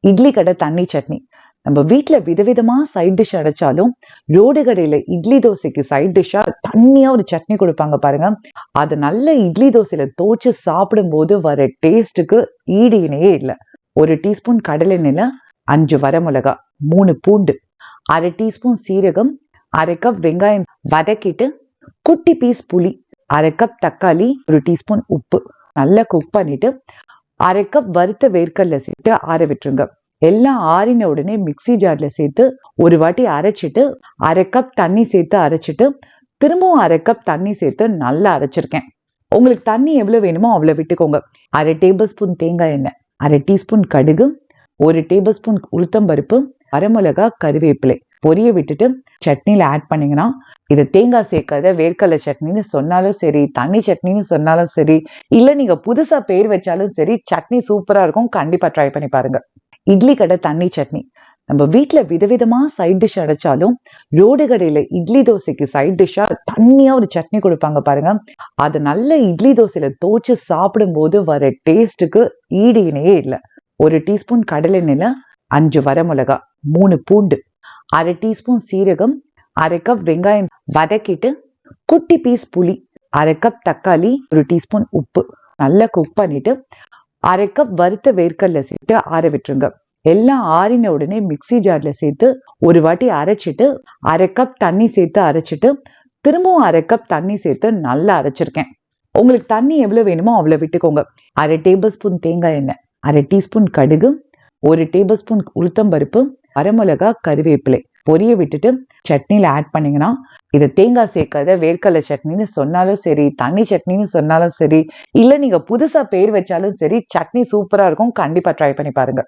இட்லி கடை தண்ணி சட்னி. நம்ம வீட்ல விதவிதமா சைட் டிஷ் அடைச்சாலும் ரோடு கடையில இட்லி தோசைக்கு சைட் டிஷ்ஷா தண்ணியா ஒரு சட்னி கொடுப்பாங்க பாருங்க. அது நல்ல இட்லி தோசையில தோச்சு சாப்பிடும்போது வர டேஸ்ட்டுக்கு ஈடு இணையே இல்லை. 1 டீஸ்பூன் கடலை எண்ணெயில 5 வரமிளகா, 3 பூண்டு, 1/2 டீஸ்பூன் சீரகம், 1/2 கப் வெங்காயம் வதக்கிட்டு, குட்டி பீஸ் புளி, 1/2 கப் தக்காளி, 1 டீஸ்பூன் உப்பு நல்லா குக் பண்ணிட்டு 1/2 கப் வறுத்த வேர்க்கடலை சேர்த்து ஆற விட்டுருங்க. எல்லாம் ஆறின உடனே மிக்ஸி ஜார்ல சேர்த்து ஒரு வாட்டி அரைச்சிட்டு 1/2 கப் தண்ணி சேர்த்து அரைச்சிட்டு திரும்பவும் 1/2 கப் தண்ணி சேர்த்து நல்லா அரைச்சிருக்கேன். உங்களுக்கு தண்ணி எவ்வளவு வேணுமோ அவ்வளவு விட்டுக்கோங்க. 1/2 டேபிள் ஸ்பூன் தேங்காய் எண்ணெய், 1/2 டீஸ்பூன் கடுகு, 1 டேபிள் ஸ்பூன் உளுத்தம்பருப்பு, வரமிளகா, கருவேப்பிலை பொரிய விட்டுட்டு சட்னியில ஆட் பண்ணீங்கன்னா, இது தேங்காய் சேர்க்காத வேர்க்கடலை சட்னின்னு சொன்னாலும் சரி, தண்ணி சட்னின்னு சொன்னாலும் சரி, இல்ல நீங்க புதுசா பேர் வச்சாலும் சரி, சட்னி சூப்பரா இருக்கும். கண்டிப்பா ட்ரை பண்ணி பாருங்க. இட்லி கடை தண்ணி சட்னி. நம்ம வீட்ல விதவிதமா சைட் டிஷ் அடைச்சாலும் ரோடு கடையில இட்லி தோசைக்கு சைட் டிஷ்ஷா தண்ணியா ஒரு சட்னி கொடுப்பாங்க பாருங்க. அது நல்ல இட்லி தோசையில தோச்சு சாப்பிடும்போது வர டேஸ்ட்டுக்கு ஈடு இணையே இல்லை. 1 டீஸ்பூன் கடலை எண்ணெயில 5 வரமிளகா, 3 பூண்டு, 1/2 டீஸ்பூன் சீரகம், 1/2 கப் வெங்காயம் வதக்கிட்டு, குட்டி பீஸ் புளி, 1/2 கப் தக்காளி, 1 டீஸ்பூன் உப்பு நல்லா குக் பண்ணிட்டு 1/2 கப் வறுத்த வேர்க்கடலை சேர்த்து ஆற விட்டுருங்க. எல்லாம் ஆறின உடனே மிக்ஸி ஜார்ல சேர்த்து ஒரு வாட்டி அரைச்சிட்டு 1/2 கப் தண்ணி சேர்த்து அரைச்சிட்டு திரும்பவும் 1/2 கப் தண்ணி சேர்த்து நல்லா அரைச்சிருக்கேன். உங்களுக்கு தண்ணி எவ்வளவு வேணுமோ அவ்வளவு விட்டுக்கோங்க. 1/2 டேபிள் ஸ்பூன் தேங்காய் எண்ணெய், 1/2 டீஸ்பூன் கடுகு, 1 டேபிள் ஸ்பூன் உளுத்தம்பருப்பு, வரமிளகா, கருவேப்பிலை பொரிய விட்டுட்டு சட்னியில ஆட் பண்ணீங்கன்னா, இது தேங்காய் சேர்க்காத வேர்க்கடலை சட்னின்னு சொன்னாலும் சரி, தண்ணி சட்னின்னு சொன்னாலும் சரி, இல்ல நீங்க புதுசா பேர் வச்சாலும் சரி, சட்னி சூப்பரா இருக்கும். கண்டிப்பா ட்ரை பண்ணி பாருங்க.